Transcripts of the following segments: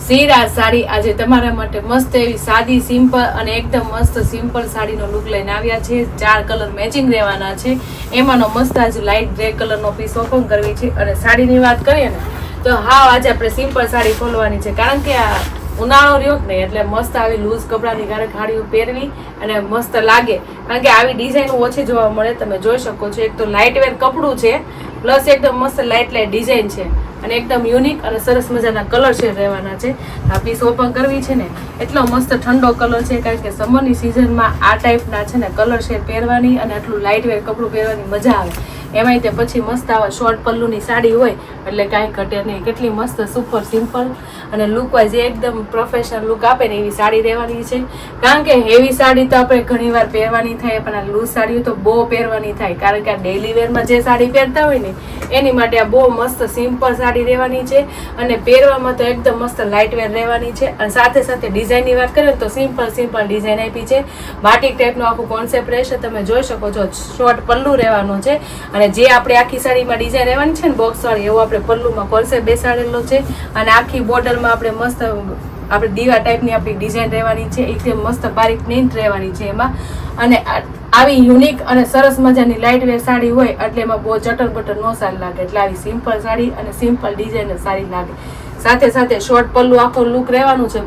સીરા સાડી આજે તમારા માટે મસ્ત એવી સાદી સિમ્પલ અને એકદમ મસ્ત સિમ્પલ સાડીનો લુક લઈને આવ્યા છે. 4 કલર મેચિંગ રહેવાના છે. એમાંનો મસ્ત આજે લાઇટ ગ્રે કલરનો પીસ ઓપન કરવી છે. અને સાડીની વાત કરીએ ને તો હા આજે આપણે સિમ્પલ સાડી ખોલવાની છે, કારણ કે આ ઉનાળો રહ્યો જ નહીં એટલે મસ્ત આવી લૂઝ કપડાની ગાડીઓ પહેરવી અને મસ્ત લાગે, કારણ કે આવી ડિઝાઇન ઓછી જોવા મળે. તમે જોઈ શકો છો, એક તો લાઇટ વેર કપડું છે, પ્લસ એકદમ મસ્ત લાઇટ ડિઝાઇન છે અને એકદમ યુનિક અને સરસ મજાના કલર શેડ રહેવાના છે. આ પીસ ઓપન કરવી છે ને એટલો મસ્ત ઠંડો કલર છે, કારણ કે સમરની સિઝનમાં આ ટાઈપના છે ને કલર શેડ પહેરવાની અને આટલું લાઇટ વેર કપડું પહેરવાની મજા આવે. એમાંય તે પછી મસ્ત આવા શોર્ટ પલ્લુની સાડી હોય એટલે કાંઈ ઘટે નહીં. કેટલી મસ્ત સુપર સિમ્પલ અને લુક વાઇઝ એકદમ પ્રોફેશનલ લુક આપે ને એવી સાડી રહેવાની છે. કારણ કે હેવી સાડી તો આપણે ઘણી વાર પહેરવાની થાય, પણ આ લૂઝ સાડીઓ તો બહુ પહેરવાની થાય, કારણ કે આ ડેલી વેરમાં જે સાડી પહેરતા હોય ને એની માટે આ બહુ મસ્ત સિમ્પલ સાડી રહેવાની છે. અને પહેરવામાં તો એકદમ મસ્ત લાઇટ વેર રહેવાની છે. અને સાથે સાથે ડિઝાઇનની વાત કરીએ તો સિમ્પલ ડિઝાઇન આપી છે. બાટિક ટાઈપનો આખું કોન્સેપ્ટ રહેશે. તમે જોઈ શકો છો, શોર્ટ પલ્લુ રહેવાનો છે અને જે આપણે આખી સાડીમાં ડિઝાઇન રહેવાની છે ને બોક્સ વાળી, એવો આપણે પલ્લુમાં કોન્સેપ્ટ બેસાડેલો છે. અને આખી બોર્ડરમાં આપણે મસ્ત આપણે દીવા ટાઈપની આપણી ડિઝાઇન રહેવાની છે. એકદમ મસ્ત બારીક પ્રિન્ટ રહેવાની છે એમાં. અને આવી યુનિક અને સરસ મજાની લાઇટ વેર સાડી હોય એટલે એમાં બહુ ચટર બટર નો સારી લાગે. એટલે આવી સિમ્પલ સાડી અને સિમ્પલ ડિઝાઇન સારી લાગે. સાથે સાથે શોર્ટ પલ્લુ આખો લુક રહેવાનું છે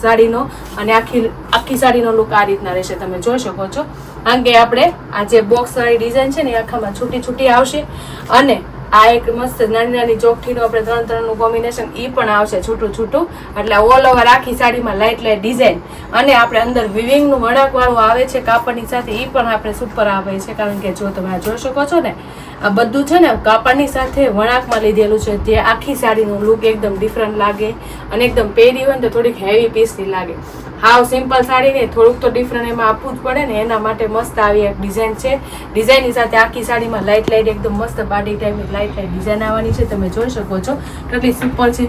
સાડીનો. અને આખી સાડીનો લુક આ રીતના રહેશે. તમે જોઈ શકો છો, કારણ કે આપણે આ જે બોક્સ વાળી ડિઝાઇન છે ને એ આખામાં છૂટી આવશે. અને આ એક મસ્ત નાની ચોકઠીનું આપણે 3-3નું કોમ્બિનેશન એ પણ આવશે છૂટું. એટલે ઓલ ઓવર આખી સાડીમાં લાઇટ ડિઝાઇન અને આપણે અંદર વિવિંગનું વળાંક વાળું આવે છે કાપડની સાથે. એ પણ આપણે સુપર આવે છે, કારણ કે જો તમે જોઈ શકો છો ને આ બધું છે ને કાપડની સાથે વળાંકમાં લીધેલું છે. તે આખી સાડીનું લુક એકદમ ડિફરન્ટ લાગે અને એકદમ પહેરી હોય ને તો થોડીક હેવી પીસની લાગે. હાવ સિમ્પલ સાડી ને થોડુંક તો ડિફરન્ટ એમાં આપવું જ પડે ને, એના માટે મસ્ત આવી એક ડિઝાઇન છે. ડિઝાઇનની સાથે આખી સાડીમાં લાઇટ એકદમ મસ્ત બાડી ટાઈપની લાઇટ ડિઝાઇન આવવાની છે. તમે જોઈ શકો છો કેટલી સુપર છે.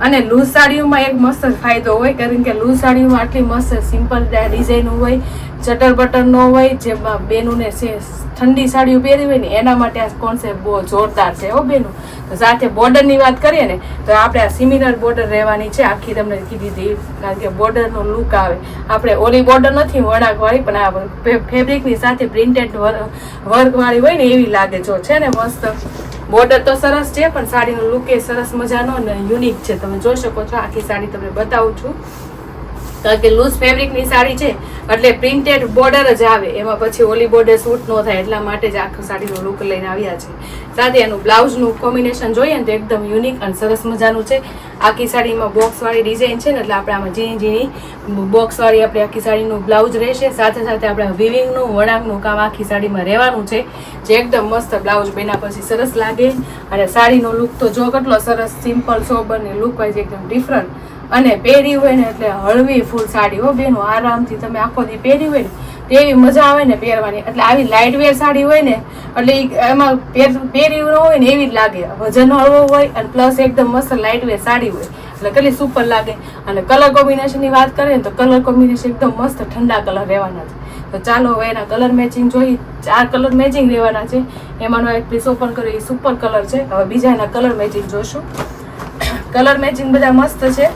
અને લૂઝ સાડીઓમાં એક મસ્ત ફાયદો હોય, કારણ કે લૂઝ સાડીઓમાં આટલી મસ્ત સિમ્પલ ડિઝાઇન હોય, ચટર બટર ન હોય. જેમાં બેનુને ઠંડી સાડીઓ પહેરી હોય ને એના માટે આ કોન્સેપ્ટ બહુ જોરદાર છે હો બેનું. તો સાથે બોર્ડરની વાત કરીએ ને તો આપણે આ સિમિલર બોર્ડર રહેવાની છે આખી. તમને કીધી હતી, કારણ કે બોર્ડરનો લુક આવે. આપણે ઓલી બોર્ડર નથી વળાંક વાળી, પણ આ ફેબ્રિકની સાથે પ્રિન્ટેડ વર્ક વાળી હોય ને એવી લાગે. જો છે ને મસ્ત બોર્ડર તો સરસ છે, પણ સાડીનો લુક એ સરસ મજાનો અને યુનિક છે. તમે જોઈ શકો છો, આખી સાડી તમને બતાવું છું. કારણ કે લૂઝ ફેબ્રિકની સાડી છે એટલે પ્રિન્ટેડ બોર્ડર જ આવે, એમાં પછી ઓલી બોર્ડર સૂટ ન થાય. એટલા માટે જ આખી સાડીનો લુક લઈને આવ્યા છે. સાથે એનું બ્લાઉઝનું કોમ્બિનેશન જોઈએ ને તો એકદમ યુનિક અને સરસ મજાનું છે. આખી સાડીમાં બોક્સવાળી ડિઝાઇન છે ને એટલે આપણે આમાં ઝીણી બોક્સવાળી આપણી આખી સાડીનું બ્લાઉઝ રહેશે. સાથે સાથે આપણે વિવિંગનું વળાંકનું કામ આખી સાડીમાં રહેવાનું છે, જે એકદમ મસ્ત બ્લાઉઝ બન્યા પછી સરસ લાગે. અને સાડીનો લુક તો જો કેટલો સરસ સિમ્પલ સોબર ને લુક વાઇઝ એકદમ ડિફરન્ટ. અને પહેરી હોય ને એટલે હળવી ફૂલ સાડી હો બેનો, આરામથી તમે આખો દી પહેરી હોય ને તેવી મજા આવે ને પહેરવાની. એટલે આવી લાઇટ વેર સાડી હોય ને એટલે એમાં પહેરી ન હોય ને એવી જ લાગે. વજન હળવો હોય અને પ્લસ એકદમ મસ્ત લાઇટ વેર સાડી હોય એટલે કેટલી સુપર લાગે. અને કલર કોમ્બિનેશનની વાત કરીએ ને તો કલર કોમ્બિનેશન એકદમ મસ્ત ઠંડા કલર રહેવાના છે. તો ચાલો હવે એના કલર મેચિંગ જોઈએ. 4 કલર મેચિંગ રહેવાના છે. એમાંનો એક પીસ ઓપન કર્યો એ સુપર કલર છે. હવે બીજા એના કલર મેચિંગ જોશું. કલર મેચિંગ બધા મસ્ત છે.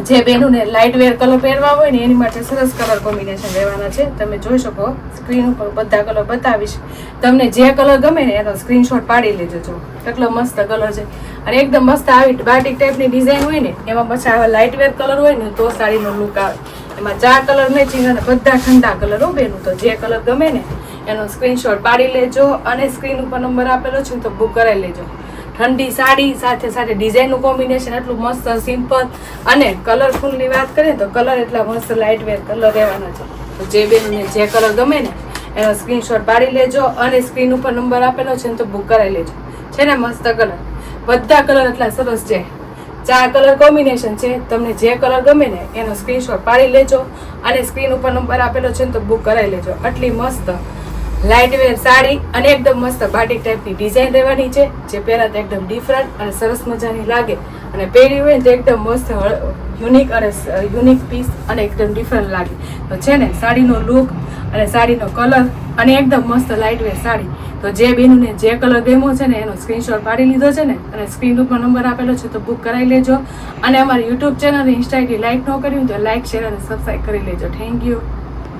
જે બેનુને લાઇટ વેર કલર પહેરવા હોય ને એની માટે સરસ કલર કોમ્બિનેશન રહેવાના છે. તમે જોઈ શકો, સ્ક્રીન ઉપર બધા કલર બતાવીશ. તમને જે કલર ગમે ને એનો સ્ક્રીનશોટ પાડી લેજો. જો કેટલો મસ્ત કલર છે. અને એકદમ મસ્ત આવી બાટિક ટાઈપની ડિઝાઇન હોય ને એમાં પછી આવા લાઇટ વેર કલર હોય ને તો સાડીનો લુક આવે. એમાં 4 કલર મેચિંગ અને બધા ઠંડા કલર હો બેનું. તો જે કલર ગમે ને એનો સ્ક્રીનશોટ પાડી લેજો. અને સ્ક્રીન ઉપર નંબર આપેલો છે તો બુક કરાવી લેજો. ઠંડી સાડી સાથે ડિઝાઇનનું કોમ્બિનેશન એટલું મસ્ત સિમ્પલ અને કલરફુલની વાત કરીએ તો કલર એટલા મસ્ત લાઇટ વેર કલર રહેવાના છે. તો જે બેનને જે કલર ગમે ને એનો સ્ક્રીનશોટ પાડી લેજો. અને સ્ક્રીન ઉપર નંબર આપેલો છે ને તો બુક કરાવી લેજો. છે ને મસ્ત કલર, બધા કલર એટલા સરસ છે. 4 કલર કોમ્બિનેશન છે. તમને જે કલર ગમે ને એનો સ્ક્રીનશોટ પાડી લેજો. અને સ્ક્રીન ઉપર નંબર આપેલો છે ને તો બુક કરાવી લેજો. આટલી મસ્ત લાઇટ વેર સાડી અને એકદમ મસ્ત બાટિક ટાઈપની ડિઝાઇન રહેવાની છે, જે પહેરાતા એકદમ ડિફરન્ટ અને સરસ મજાની લાગે. અને પહેરી હોય ને તો એકદમ મસ્ત યુનિક પીસ અને એકદમ ડિફરન્ટ લાગે. તો છે ને સાડીનો લુક અને સાડીનો કલર અને એકદમ મસ્ત લાઇટ વેર સાડી. તો તો જે બેનને જે કલર ગમ્યો છે ને એનો સ્ક્રીનશોટ પાડી લીધો છે ને અને સ્ક્રીન ઉપર નંબર આપેલો છે તો બુક કરાવી લેજો. અને અમારી YouTube channel Insta ID like ન કર્યું તો લાઈક શેર અને સબસ્ક્રાઈબ કરી લેજો. Thank you.